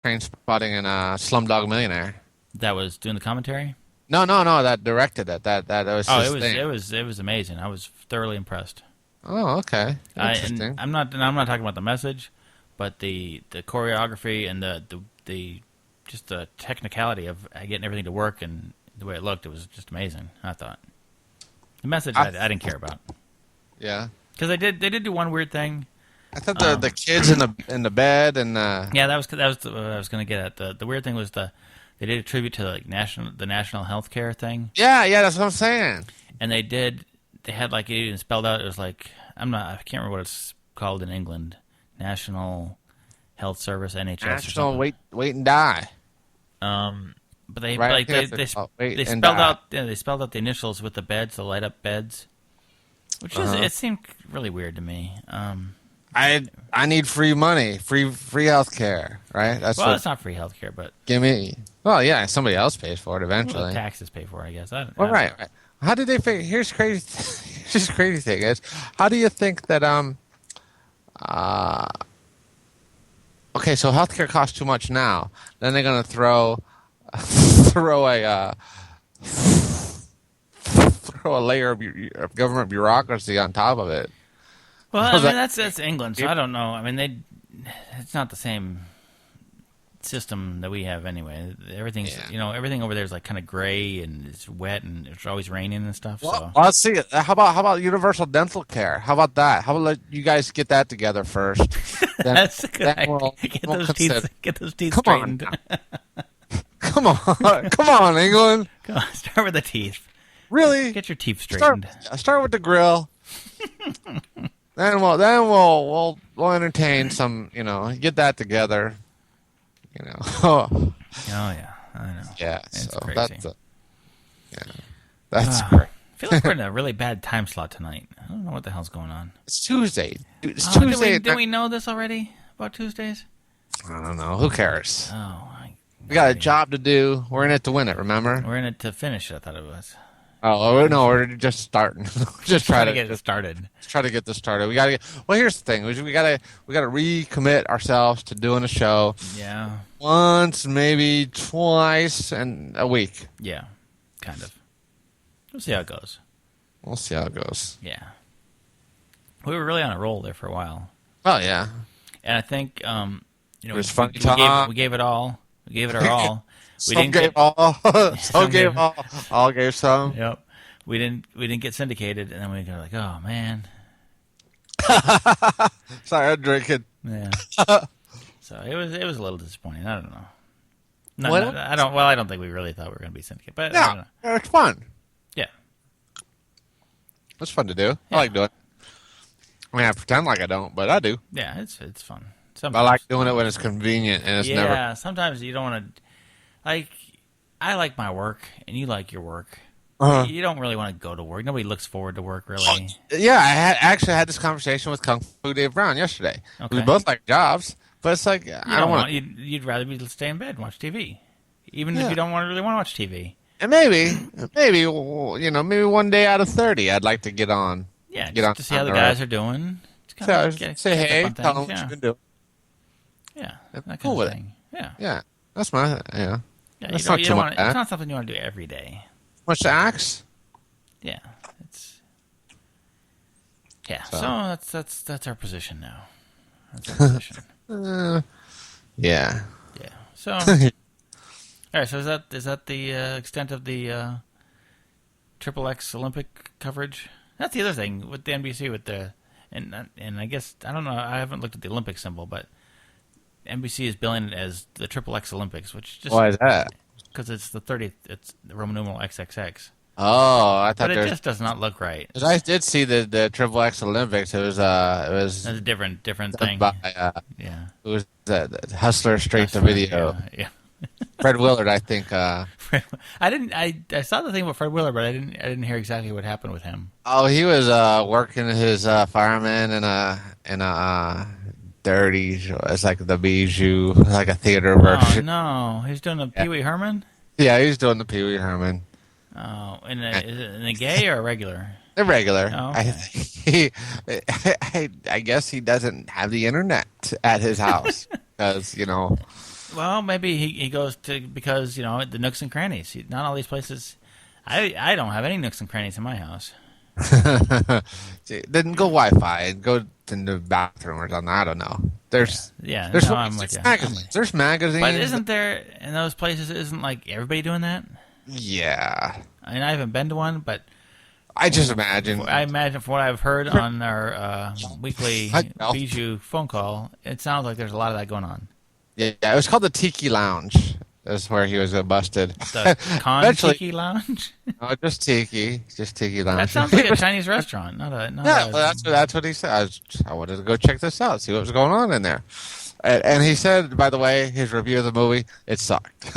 Train Spotting and Slumdog Millionaire. That was doing the commentary. No. That directed it. That was Oh, his thing. it was amazing. I was thoroughly impressed. Oh, okay. And Interesting. I'm not talking about the message, but the choreography and the just the technicality of getting everything to work and the way it looked. It was just amazing. I thought the message I didn't care about Yeah. because they did do one weird thing. I thought the kids in the bed and Yeah, that was what I was going to get at. The weird thing was they did a tribute to like the national healthcare thing, yeah, that's what I'm saying. and they had like it even spelled out. It was like I can't remember what it's called in England, National Health Service NHS or National something. wait and die. But they Right like here, wait they and spelled die. out they spelled out the initials with the beds, the light up beds, which is it seemed really weird to me. I need free money, free health care, right? That's Well, what it's not free healthcare, but give me. Well, yeah, somebody else pays for it well, eventually. taxes pay for it, I guess. I Well, don't right, know. right. How did they figure? Here's crazy. Here's the crazy thing is, how do you think that uh okay, so healthcare costs too much now. Then they're gonna throw throw a throw a layer of government bureaucracy on top of it. Well, I How's mean that? that's England, so I don't know. I mean it's not the same system that we have anyway. Everything's Yeah. everything over there is like kind of gray and it's wet and it's always raining and stuff. So Well, let's see. How about universal dental care? How about that? How about let you guys get that together first? Then, that's a good then idea. we'll consider. Get those teeth Come on, straightened. come on, come on, England. Come on, start with the teeth. Really? Get your teeth Start, straightened. start with the grill. Then we'll entertain some. Get that together. Oh yeah, I know. Yeah. It's So crazy. that's I great. feel like we're in a really bad time slot tonight. I don't know what the hell's going on. It's Tuesday. Dude, it's Oh, Tuesday. did we know this already about Tuesdays? I don't know. Who cares? Oh, We got a job to do. We're in it to win it. Remember? we're in it to finich. I thought it was. Oh no, we're just starting. Just try Trying to to get it started. try to get this started. We gotta get. Well, here's the thing: we gotta recommit ourselves to doing a show Yeah, once, maybe twice, and a week. yeah, kind of. We'll see how it goes. We'll see how it goes. Yeah, we were really on a roll there for a while, Oh yeah, and I think it was funny time. we gave it all. We gave it our all. We Some didn't gave get. all. Some Some gave gave- all. All gave some. Yep. We didn't get syndicated, and then we were like, oh man, Sorry, I'm drinking. yeah. So it was a little disappointing. I don't know. No, What? I don't. Well, I don't think we really thought we were going to be syndicated, but I don't Yeah, know. it's fun. Yeah, It's fun to do. Yeah. I like doing it. I mean, I pretend like I don't, but I do. yeah. It's fun. I Sometimes. like doing it when it's convenient and it's yeah, never. sometimes you don't want to. Like, I like my work, and you like your work. Uh-huh. You don't really want to go to work. Nobody looks forward to work, really. Yeah, I actually had this conversation with Kung Fu Dave Brown yesterday. Okay. We both like jobs, but it's like You I don't want. You'd rather be stay in bed and watch TV, even Yeah. if you don't really want to watch TV. And maybe maybe one day out of 30, I'd like to get on. Yeah, Get on just to see how the the guys road. are doing. Just kinda Say catch up hey, on tell things. them what Yeah, you can do. yeah, that kind cool of with it. thing. Yeah, Yeah, that's my yeah. That's you not don't too wanna, much. it's not something you want to do every day. Much to axe. Yeah, it's yeah. So. So that's our position now. That's our position. Yeah. Yeah. So, all right. So is that the extent of the Triple X Olympic coverage? That's the other thing with the NBC with the and I guess I don't know. I haven't looked at the Olympic symbol, but NBC is billing it as the Triple X Olympics, which just Why is that? because it's the 30th. It's the Roman numeral XXX, Oh, I thought but it there's. just does not look right. 'Cause I did see the Triple X Olympics. It was That's a different done thing. by Yeah. it was the Hustler straight to video. Yeah. Fred Willard, I think. I didn't. I saw the thing about Fred Willard, but I didn't hear exactly what happened with him. Oh, he was working his fireman in a dirty. It's like the Bijou, like a theater Oh version. no, he's doing a Pee Wee Herman. Yeah, he was doing the Pee Wee Herman. Oh, is it in a gay or a regular? Irregular. Oh, okay. I guess he doesn't have the internet at his house because Well, maybe he goes to because the nooks and crannies. Not all these places. I don't have any nooks and crannies in my house. Then go Wi-Fi and go in the bathroom or something. I don't know. There's no, I'm with you. magazines. There's magazines. But isn't there in those places? Isn't like everybody doing that? Yeah. I mean, I haven't been to one, but I just imagine. I imagine from what I've heard on our weekly Bijou phone call, it sounds like there's a lot of that going on. Yeah, it was called the Tiki Lounge. That's where he was busted. The Con Tiki Lounge? No, just Tiki Lounge. That sounds like a Chinese restaurant, not a. Well, that's what he said. I wanted to go check this out, see what was going on in there. And he said, by the way, his review of the movie, it sucked.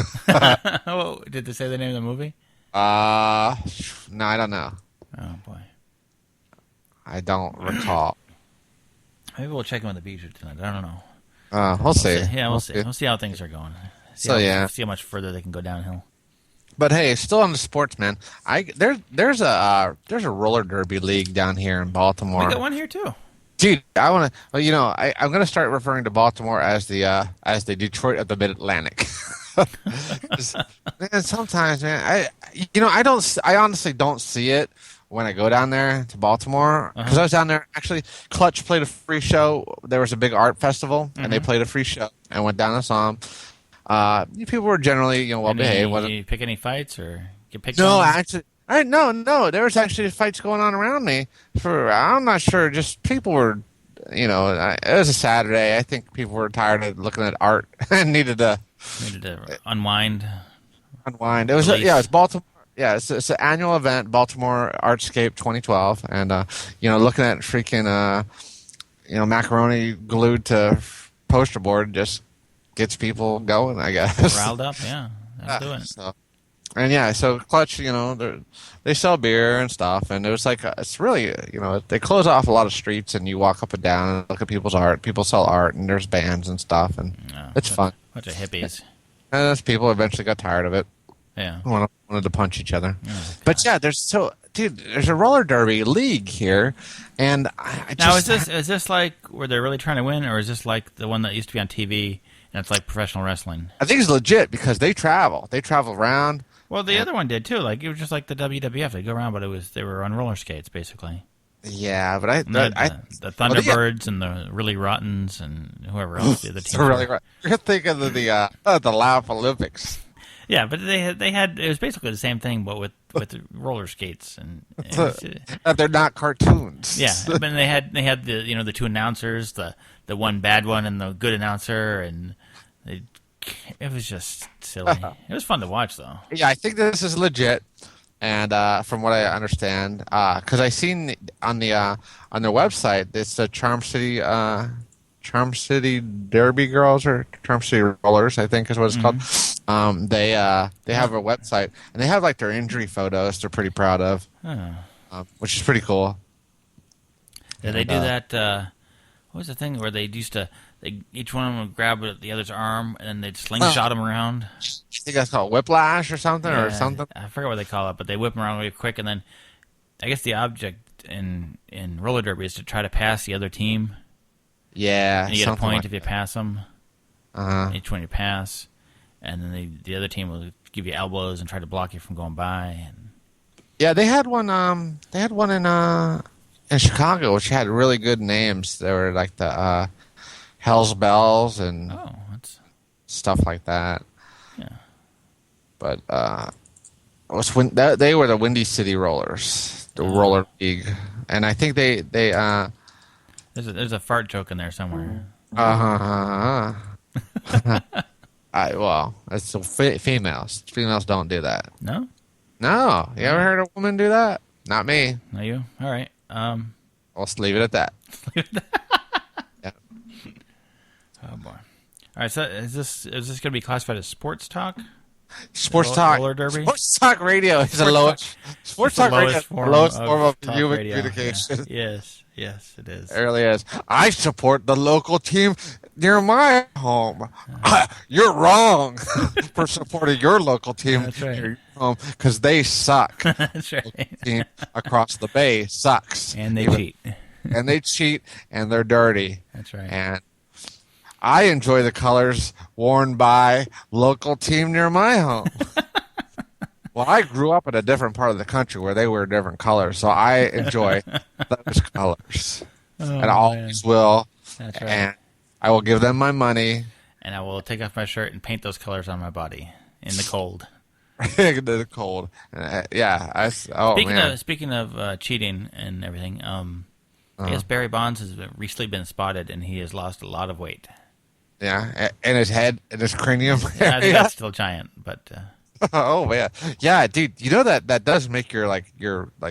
Oh, did they say the name of the movie? No, I don't know. Oh boy, I don't recall. Maybe we'll check in with the Bijou tonight. I don't know. We'll see. Yeah, we'll see. We'll see how things are going. See how much further they can go downhill. But hey, still on the sports, man. There's a roller derby league down here in Baltimore. We got one here too. Dude, I want to. Well, I'm going to start referring to Baltimore as the Detroit of the Mid Atlantic. Man, sometimes, man, I honestly don't see it when I go down there to Baltimore because I was down there. Actually, Clutch played a free show. There was a big art festival, and they played a free show. I went down and saw them. People were generally, well behaved. Did you pick any fights or get picked? No, actually. No. There was actually fights going on around me. I'm not sure. Just people were, it was a Saturday. I think people were tired of looking at art and needed to unwind. It was it's Baltimore. Yeah, it's an annual event, Baltimore Artscape 2012, and looking at freaking macaroni glued to poster board just gets people going, I guess. Riled up, yeah. Let's do it. So Clutch, they sell beer and stuff, and it was like it's really, they close off a lot of streets, and you walk up and down and look at people's art. People sell art, and there's bands and stuff, and it's fun. Bunch of hippies. And those people eventually got tired of it. Yeah, wanted to punch each other. Oh, but yeah, there's a roller derby league here, and now is this like where they're really trying to win, or is this like the one that used to be on TV and it's like professional wrestling? I think it's legit because they travel around. Well, the other one did too. Like it was just like the WWF. They go around, but they were on roller skates basically. Yeah, but the Thunderbirds and the Really Rottens and whoever else the other teams. You're thinking of the Laugh Olympics. Yeah, but they had it was basically the same thing, but with the roller skates and they're not cartoons. Yeah, but they had the the two announcers, the one bad one and the good announcer, and it was just silly. It was fun to watch though. Yeah, I think this is legit, and from what I understand, because I seen on their website, it's the Charm City Derby Girls or Charm City Rollers, I think is what it's called. They have a website and they have like their injury photos. They're pretty proud of, which is pretty cool. Yeah, they do that. What was the thing where they used to? Each one of them would grab the other's arm and then they'd slingshot him around. I think that's called whiplash or something or something. I forget what they call it, but they whip them around really quick, and then I guess the object in roller derby is to try to pass the other team. Yeah, and you get a point if you pass them. Each one you pass, and then the other team will give you elbows and try to block you from going by. And yeah, they had one. They had one in Chicago, which had really good names. They were like the Hell's Bells and stuff like that. Yeah, but they were the Windy City Rollers, the roller league, and I think they There's a fart joke in there somewhere. It's females. Females don't do that. No? No. You ever heard a woman do that? Not me. Not you? All right. Let's leave it at that. Yeah. Oh boy. All right. So is this going to be classified as sports talk? Sports talk. Roller derby? Sports talk radio is the lowest. Sports talk radio is the lowest form of human communication. Yeah. Yes, it is. It really is. I support the local team near my home. You're wrong for supporting your local team near your home because they suck. That's right. The team across the bay sucks. And they cheat. And they cheat, and they're dirty. That's right. And I enjoy the colors worn by local team near my home. Well, I grew up in a different part of the country where they wear different colors, so I enjoy those colors. And I always will. That's right. And I will give them my money. And I will take off my shirt and paint those colors on my body in the cold. In the cold. Yeah. Speaking of cheating and everything, I guess Barry Bonds has recently been spotted, and he has lost a lot of weight. Yeah, and his head and his cranium. Yeah, I think that's still giant, but. Oh man, yeah, dude. You know that does make your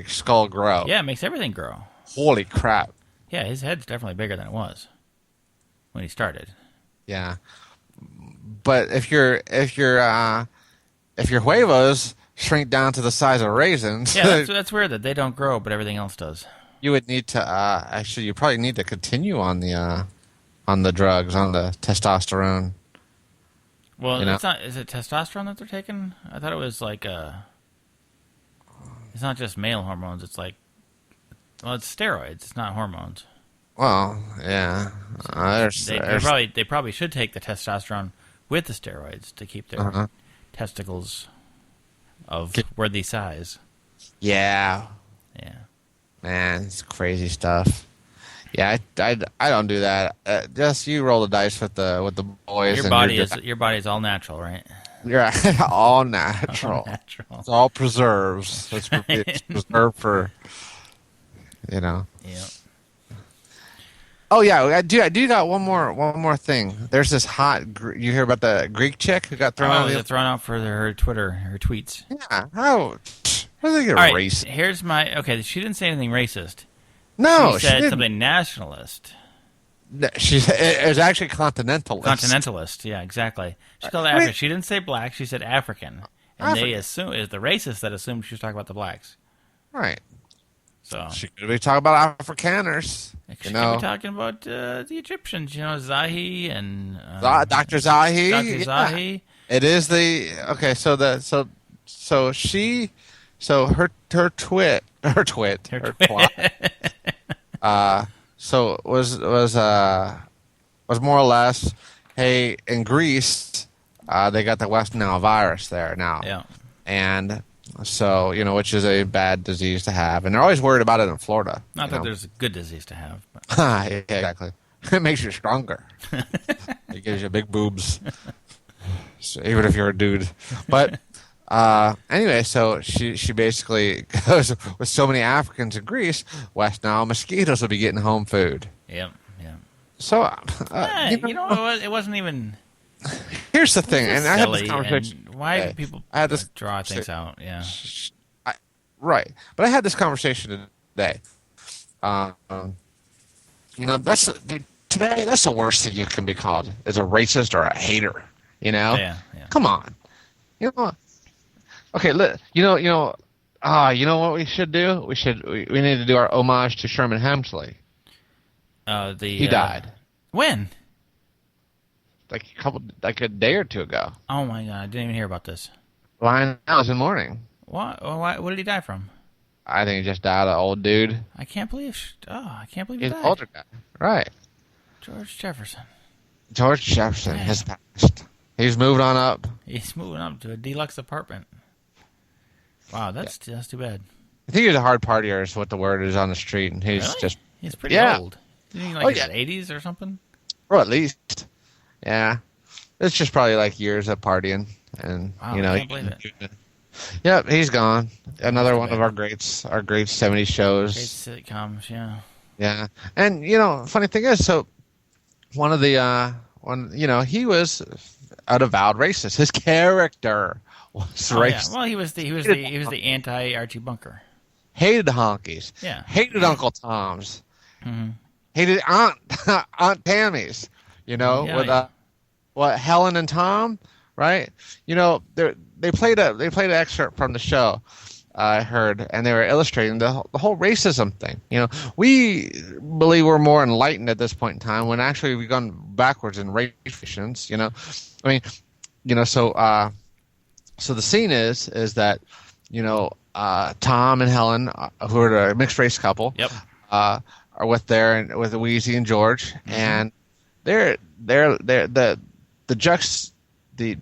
skull grow. Yeah, it makes everything grow. Holy crap. Yeah, his head's definitely bigger than it was when he started. Yeah, but if your huevos shrink down to the size of raisins, yeah, that's weird that they don't grow, but everything else does. You would need to actually. You probably need to continue on the drugs, on the testosterone. Well, it's not. Is it testosterone that they're taking? I thought it was like it's not just male hormones. It's like, well, it's steroids. It's not hormones. Well, yeah. They probably should take the testosterone with the steroids to keep their testicles of worthy size. Yeah. Yeah. Man, it's crazy stuff. Yeah, I don't do that. Just you roll the dice with the boys. Your body is all natural, right? Yeah, all natural. All natural. It's all preserves. It's preserved for, Yeah. Oh yeah, I do got one more thing. There's this hot. You hear about the Greek chick who got thrown out? Thrown out for her tweets. Yeah. How do they get racist? Here's she didn't say anything racist. No, she said something nationalist. It was actually continentalist. Continentalist, yeah, exactly. She called it African. She didn't say black. She said African, and they assume is the racist that assumed she was talking about the blacks. Right. So she could be talking about Afrikaners. She could be talking about the Egyptians. Zahi and Dr. Zahi. Dr. Zahi. It is the okay. So her twit. So was more or less, hey, in Greece, they got the West Nile virus there now. Yeah. And so, which is a bad disease to have. And they're always worried about it in Florida. Not that there's a good disease to have. But. Yeah, exactly. It makes you stronger. It gives you big boobs. So, even if you're a dude. But anyway, so she basically goes, with so many Africans in Greece, West Nile mosquitoes will be getting home food. Yep. So, it wasn't even. Here's the thing, and I had this conversation. Why do people draw things out? Yeah. Right, but I had this conversation today. Today that's the worst thing you can be called is a racist or a hater. Yeah. Come on. Okay, you know what we should do? We need to do our homage to Sherman Hemsley. He died. When? Like a day or two ago. Oh my god, I didn't even hear about this. Lying out in the morning. What? What did he die from? I think he just died, an old dude. I can't believe he died. He's an older guy. Right. George Jefferson has passed. He's moved on up. He's moving up to a deluxe apartment. Wow, that's too bad. I think he's a hard partier is what the word is on the street. And he's really? He's pretty old. Isn't he like in his 80s or something? Or at least. Yeah. It's just probably like years of partying. And, wow, I can't believe it. Yep, he's gone. Another one of our great 70s shows. Great sitcoms, yeah. Yeah. And, funny thing is, so one of the, he was an avowed racist. His character was racist. Yeah. Well, he was the anti-Archie Bunker. Hated the honkies. Yeah. Hated Uncle Tom's. Mm-hmm. Hated Aunt Tammy's. Helen and Tom, right? They played an excerpt from the show. I heard, and they were illustrating the whole racism thing. We believe we're more enlightened at this point in time when actually we've gone backwards in race relations. So the scene is that Tom and Helen, who are a mixed race couple, yep. Are with Wheezy and George, and they're the juxt the